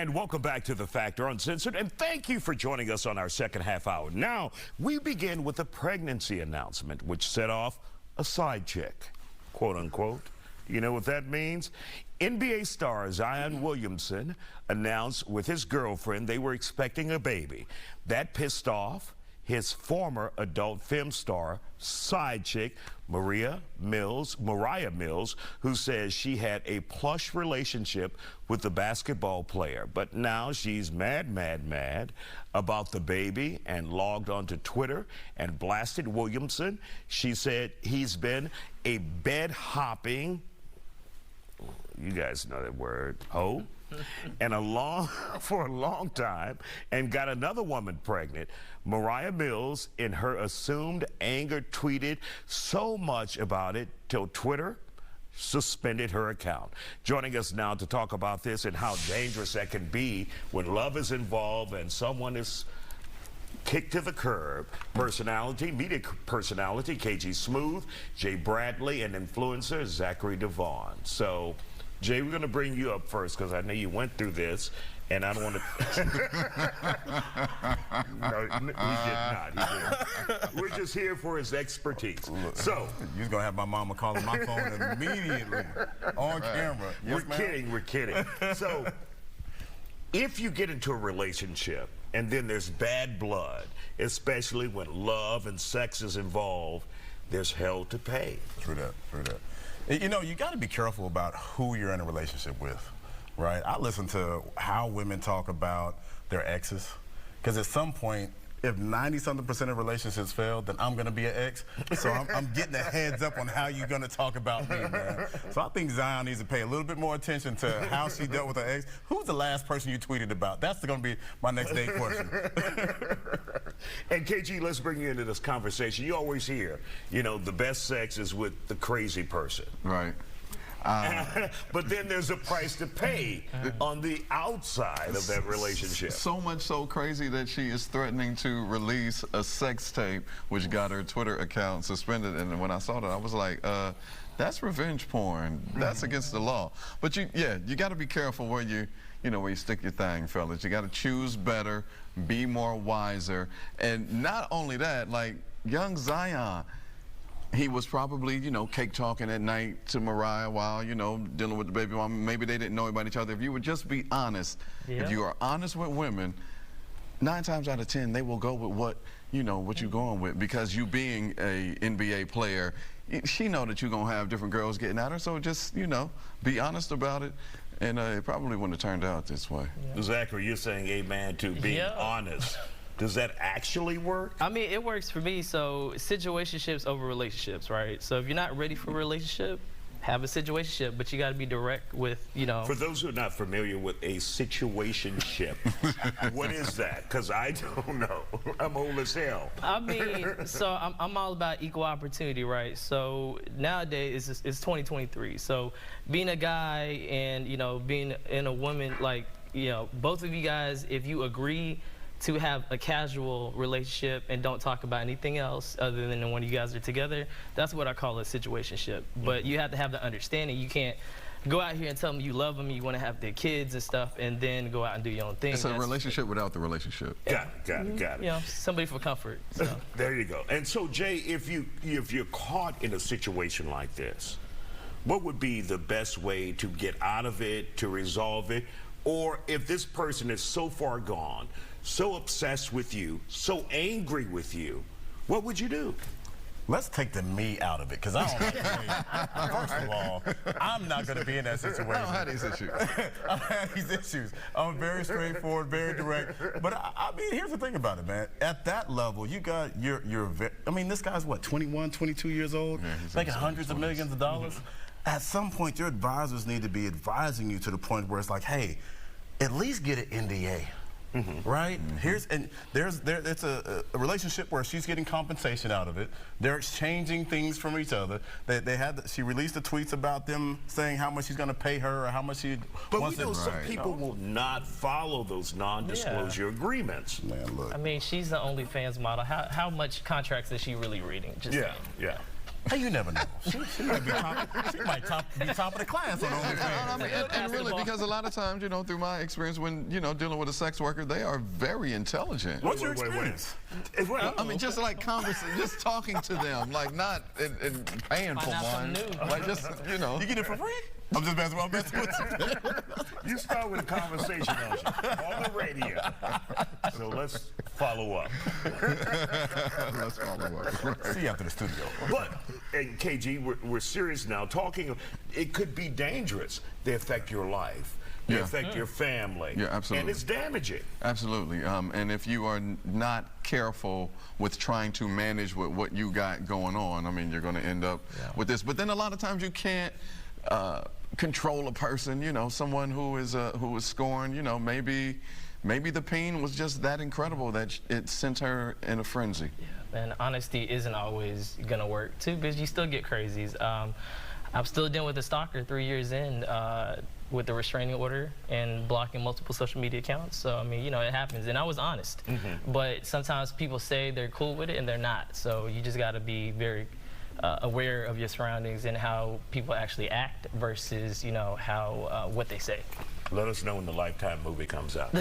And welcome back to The Factor Uncensored, and thank you for joining us on our second half hour. Now, we begin with a pregnancy announcement, which set off a side chick, quote unquote. You know what that means? NBA star Zion Williamson announced with his girlfriend they were expecting a baby. That pissed off his former adult film star side chick, Mariah Mills, who says she had a plush relationship with the basketball player. But now she's mad about the baby and logged onto Twitter and blasted Williamson. She said he's been a bed hopping, you guys know that word, hoe, and for a long time, and got another woman pregnant. Mariah Mills, in her assumed anger, tweeted so much about it till Twitter suspended her account. Joining us now to talk about this and how dangerous that can be when love is involved and someone is kicked to the curb, media personality, KG Smooth, Jay Bradley, and influencer Zachary Devon. So, Jay, we're going to bring you up first because I know you went through this, and I don't want to... No, he did not. He didn't. We're just here for his expertise. So, you're going to have my mama calling my phone immediately on camera. Yes, we're kidding. So, if you get into a relationship and then there's bad blood, especially when love and sex is involved, there's hell to pay. True that. You know, you got to be careful about who you're in a relationship with, right? I listen to how women talk about their exes, because at some point, if 90-something% of relationships fail, then I'm going to be an ex. So I'm getting a heads up on how you're going to talk about me, man. So I think Zion needs to pay a little bit more attention to how she dealt with her ex. Who's the last person you tweeted about? That's going to be my next date question. And KG, let's bring you into this conversation. You always hear, you know, the best sex is with the crazy person. Right. But then there's a price to pay on the outside of that relationship. So much so crazy that she is threatening to release a sex tape, which got her Twitter account suspended. And when I saw that, I was like, that's revenge porn. That's against the law. But you got to be careful where you stick your thing, fellas. You got to choose better, be more wiser. And not only that, like young Zion, he was probably, cake talking at night to Mariah while, dealing with the baby mama. Maybe they didn't know about each other. If you would just be honest, if you are honest with women, 9 times out of 10, they will go with what you're going with, because you being a NBA player, she know that you're going to have different girls getting at her. So just, be honest about it. And it probably wouldn't have turned out this way. Yeah. Zachary, you're saying amen to being honest. Does that actually work? I mean, it works for me. So situationships over relationships, right? So if you're not ready for a relationship, have a situationship, but you got to be direct with, For those who are not familiar with a situationship, what is that? Because I don't know. I'm old as hell. I mean, so I'm all about equal opportunity, right? So nowadays it's 2023. So being a guy and, being in a woman, like, both of you guys, if you agree to have a casual relationship and don't talk about anything else other than when you guys are together, that's what I call a situationship. But you have to have the understanding. You can't go out here and tell them you love them, you want to have their kids and stuff, and then go out and do your own thing. It's a relationship without the relationship. Got it. Somebody for comfort. So. There you go. And so, Jay, if you're caught in a situation like this, what would be the best way to get out of it, to resolve it? Or if this person is so far gone, so obsessed with you, so angry with you, what would you do? Let's take the me out of it, because I don't like me. First of all, I'm not going to be in that situation. I don't have these issues. I have these issues. I'm very straightforward, very direct. But I mean, here's the thing about it, man. At that level, you got I mean, this guy's what, 21, 22 years old, making hundreds of millions of dollars. At some point, your advisors need to be advising you to the point where it's like, hey, at least get an NDA. Right? It's a relationship where she's getting compensation out of it. They're exchanging things from each other. She released the tweets about them saying how much she's going to pay her or how much she wants. But we know some people will not follow those non-disclosure agreements. Man, look. I mean, she's the OnlyFans model. How much contracts is she really reading? Just saying. Hey, you never know. She might be top of the class on OnlyFans. I mean, and really, because a lot of times, you know, through my experience when, you know, dealing with a sex worker, they are very intelligent. What's your experience? I mean, just like just talking to them, like not and paying for one. Like just, you know. You get it for free? I'm just messing with you. You start with a conversation, don't you? On the radio. So let's follow up. Let's follow up. See you after the studio. But, and KG, we're serious now. Talking, it could be dangerous. They affect your life. They affect your family. Yeah, absolutely. And it's damaging. Absolutely. And if you are not careful with trying to manage what you got going on, I mean, you're going to end up with this. But then a lot of times you can't control a person, you know, someone who is scorned, you know, maybe the pain was just that incredible that it sent her in a frenzy. Yeah, and honesty isn't always gonna work too, because you still get crazies. I'm still dealing with a stalker 3 years in with the restraining order and blocking multiple social media accounts. So, I mean, you know, it happens. And I was honest. But sometimes people say they're cool with it and they're not. So you just gotta be very aware of your surroundings and how people actually act versus, you know, how what they say. Let us know when the Lifetime movie comes out.